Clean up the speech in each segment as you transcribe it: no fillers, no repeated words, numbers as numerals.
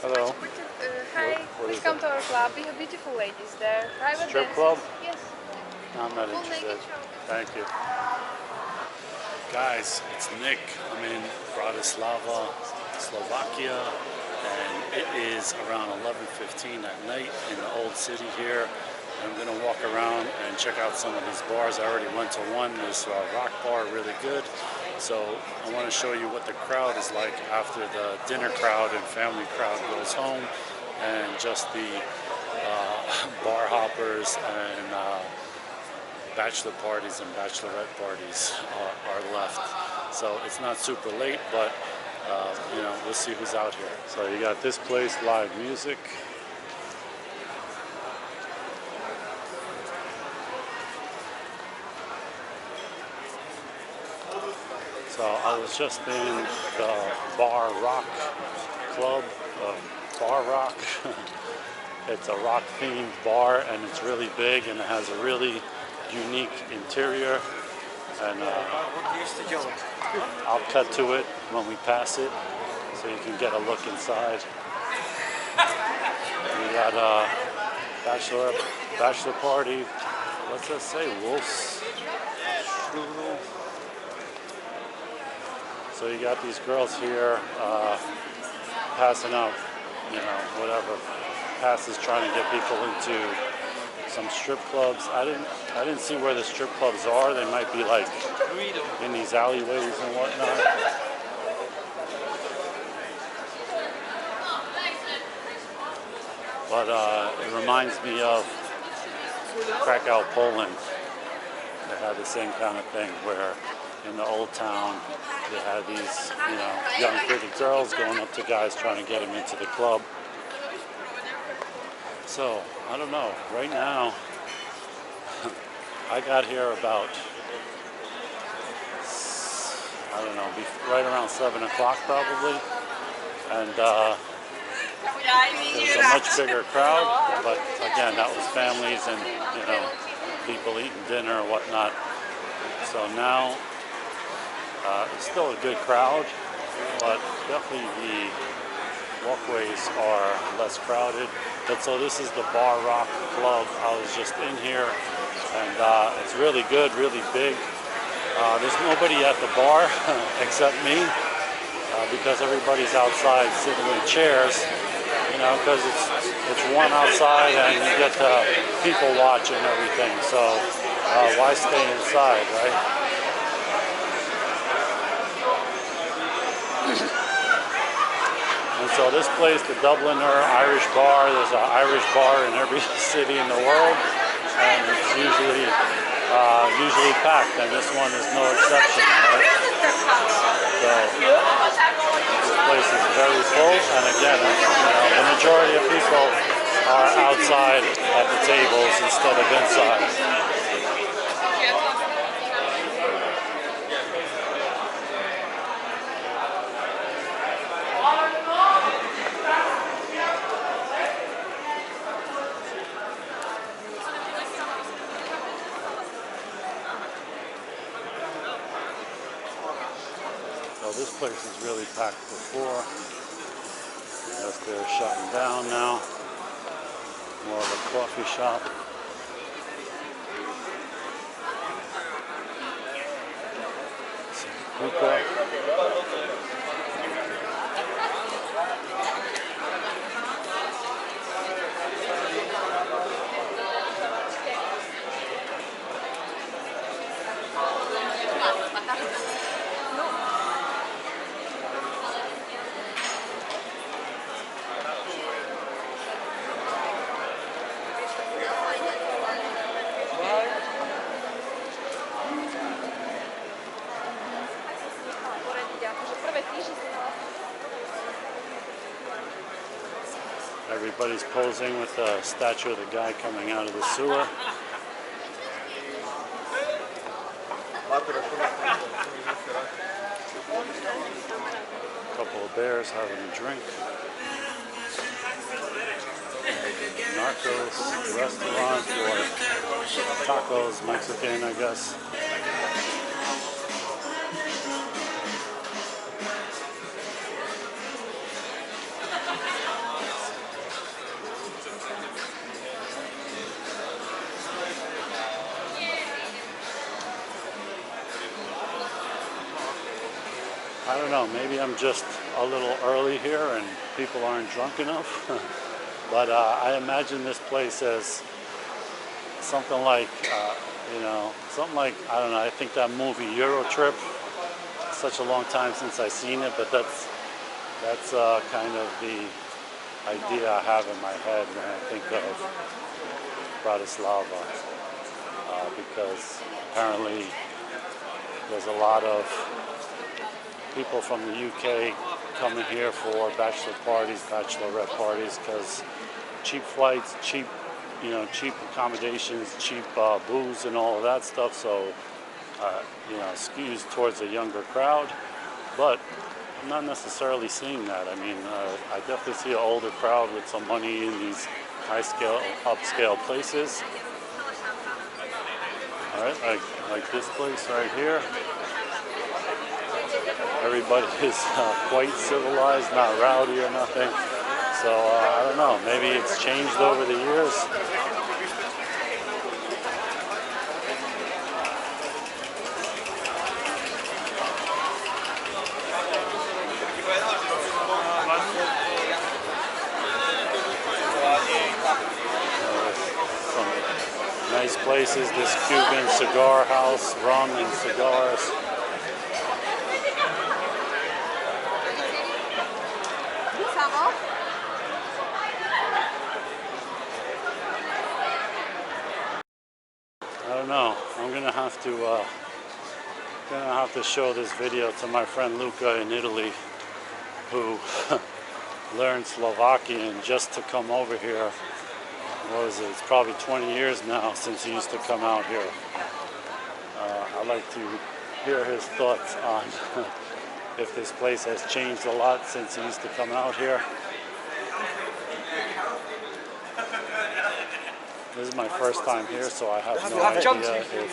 Hello. Hi, What is welcome that? to our club. We have beautiful ladies there. Private Strip dancers. club? Yes. No, I'm not Full interested. naked show. Thank you. Guys, it's Nick. I'm in Bratislava, Slovakia, and it is around 11:15 at night in the old city here. I'm going to walk around and check out some of these bars. I already went to one, this rock bar, really good. So I want to show you what the crowd is like after the dinner crowd and family crowd goes home, and just the bar hoppers and bachelor parties and bachelorette parties are left. So it's not super late, but you know, we'll see who's out here. So you got this place, live music. So I was just in the Bar Rock Club, Bar Rock. It's a rock themed bar and it's really big and it has a really unique interior. And I'll cut to it when we pass it so you can get a look inside. We got a bachelor party. What's that say? Wolf's Strudel. So you got these girls here passing out, you know, whatever passes, trying to get people into some strip clubs. I didn't see where the strip clubs are. They might be like in these alleyways and whatnot. But it reminds me of Krakow, Poland. They had the same kind of thing where in the old town they had these, you know, young pretty girls going up to guys trying to get them into the club. So, I don't know. Right now, I got here about, I don't know, right around 7 o'clock probably. And there was a much bigger crowd. But again, that was families and, you know, people eating dinner or whatnot. So now, it's still a good crowd, but definitely the walkways are less crowded. But so this is the Bar Rock Club. I was just in here, and it's really good, really big. There's nobody at the bar except me, because everybody's outside sitting in chairs. You know, because it's warm outside, and you get to people watch and everything. So why stay inside, right? And so this place, the Dubliner Irish Bar, there's an Irish bar in every city in the world, and it's usually packed, and this one is no exception. Right? So this place is very full, and again, you know, the majority of people are outside at the tables instead of inside. So this place is really packed before. I guess they're shutting down now. More of a coffee shop. Some hookah. Everybody's posing with the statue of the guy coming out of the sewer. A couple of bears having a drink. Narcos restaurant for tacos, Mexican, I guess. don't know, maybe I'm just a little early here and people aren't drunk enough. But I imagine this place as something like, something like, I don't know, I think that movie Euro Trip, such a long time since I've seen it, but that's kind of the idea I have in my head when I think of Bratislava, because apparently there's a lot of people from the UK coming here for bachelor parties, bachelorette parties, because cheap flights, cheap accommodations, cheap booze and all of that stuff. So, skews towards a younger crowd, but I'm not necessarily seeing that. I mean, I definitely see an older crowd with some money in these high-scale, upscale places. All right, like this place right here. Everybody is quite civilized, not rowdy or nothing. So I don't know, maybe it's changed over the years. Some nice places, this Cuban cigar house, rum and cigars. I don't know. I'm gonna have to show this video to my friend Luca in Italy, who learned Slovakian just to come over here. What is it? It's probably 20 years now since he used to come out here. I'd like to hear his thoughts on if this place has changed a lot since he used to come out here. This is my first time here, so I have no idea if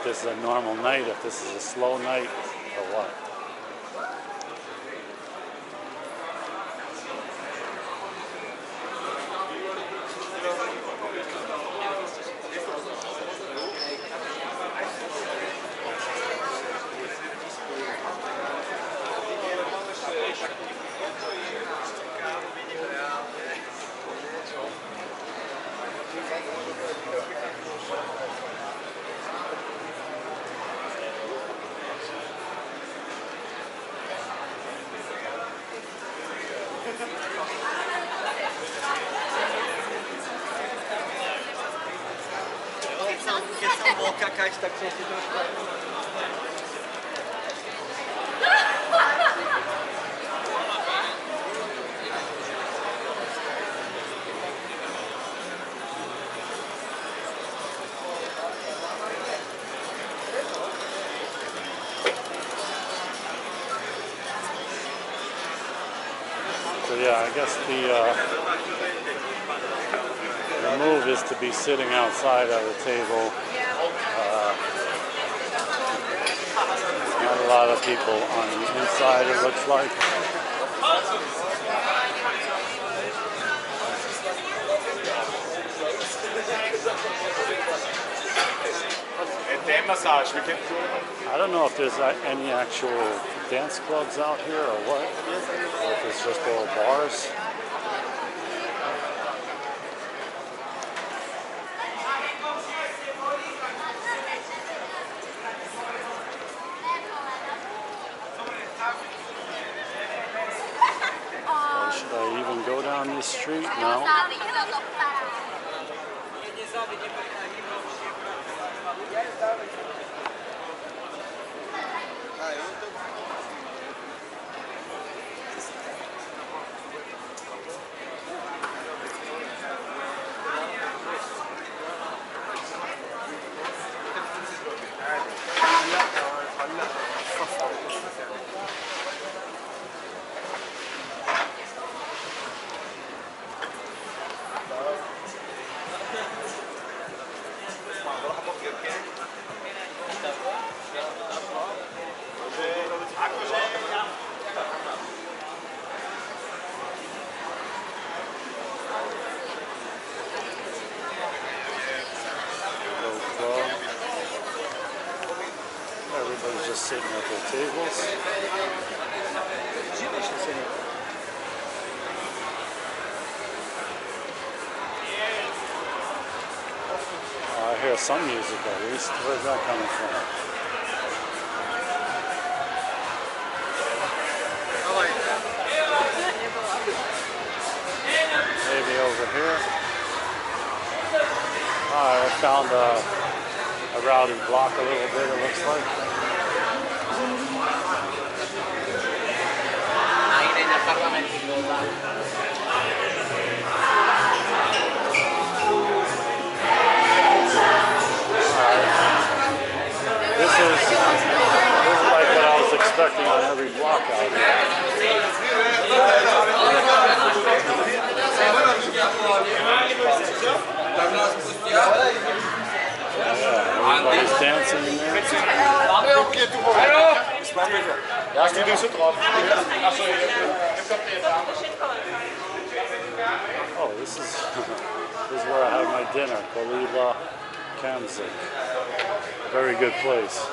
this is a normal night, if this is a slow night, or what. So yeah, I guess the move is to be sitting outside at a table. Not a lot of people on the inside, it looks like. I don't know if there's any actual dance clubs out here or what, or if it's just all bars. Or should I even go down this street? No. tables. I hear some music at least. Where's that coming from? Maybe over here. I found a rowdy block a little bit, it looks like. This is like what I was expecting on every block out here. Yeah, everybody's dancing in there. Oh, this is where I had my dinner, Bratislava Slovakia. Very good place.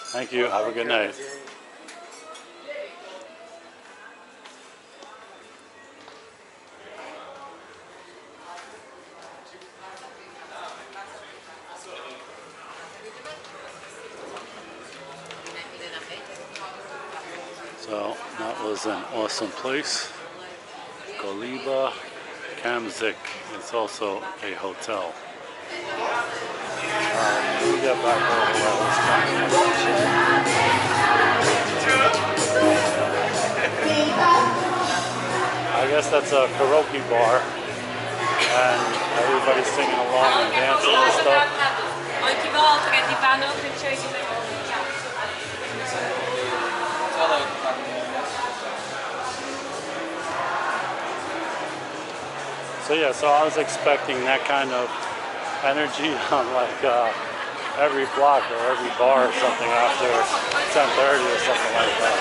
Thank you. Have a good night. So that was an awesome place. Bratislava Slovakia. It's also a hotel. We'll get back over where I was I guess that's a karaoke bar, and everybody's singing along and dancing and stuff. So yeah, so I was expecting that kind of energy on like every block or every bar or something after 10:30 or something like that.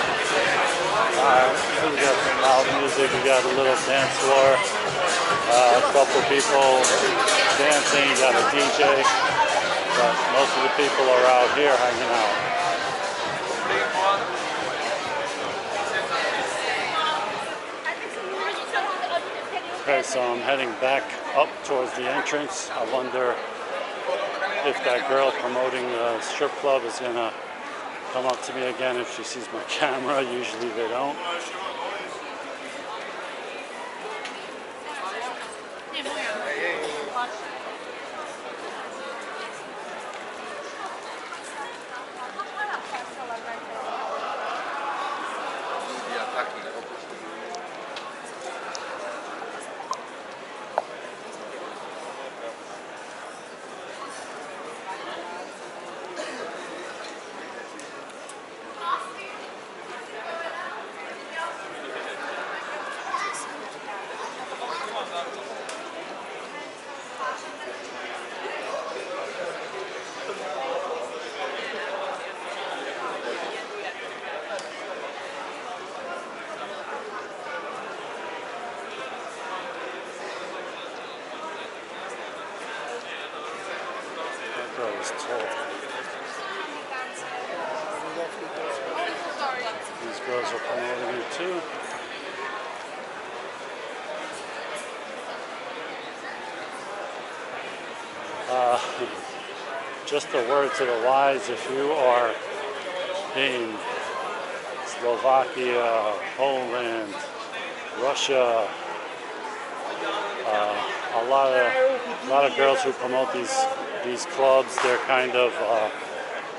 We got some loud music, we got a little dance floor, a couple people dancing, you got a DJ, but most of the people are out here hanging out. Okay, so I'm heading back up towards the entrance. I wonder if that girl promoting the strip club is gonna come up to me again if she sees my camera. Usually they don't. These girls are promoting it too. Just a word to the wise, if you are in Slovakia, Poland, Russia, a lot of girls who promote these clubs, they're kind of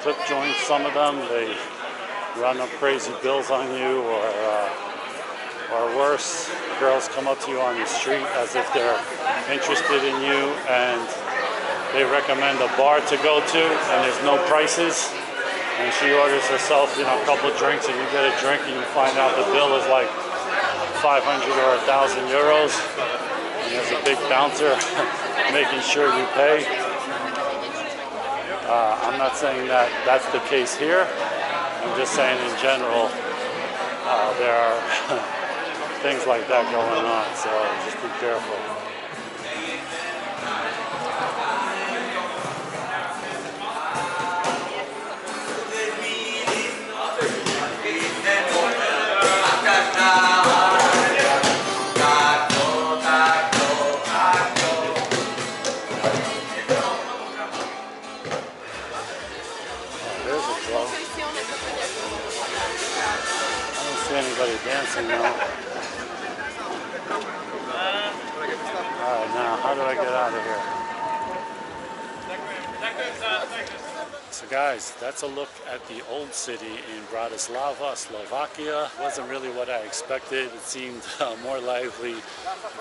flip joints. Some of them, they run up crazy bills on you, or worse, girls come up to you on the street as if they're interested in you, and they recommend a bar to go to, and there's no prices, and she orders herself, a couple of drinks, and you get a drink, and you find out the bill is like 500 or 1,000 euros, and there's a big bouncer making sure you pay. I'm not saying that that's the case here. I'm just saying in general, there are things like that going on, so just be careful. There's a club. I don't see anybody dancing now. Alright, now how do I get out of here? So guys, that's a look at the old city in Bratislava, Slovakia. Wasn't really what I expected. It seemed more lively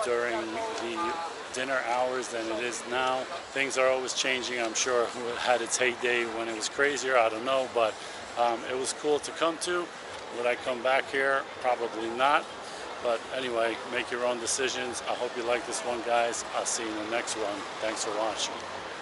during the dinner hours than it is now. Things are always changing. I'm sure it had its heyday when it was crazier. I don't know, but it was cool to come to. Would I come back here? Probably not. But anyway, make your own decisions. I hope you like this one, guys. I'll see you in the next one. Thanks for watching.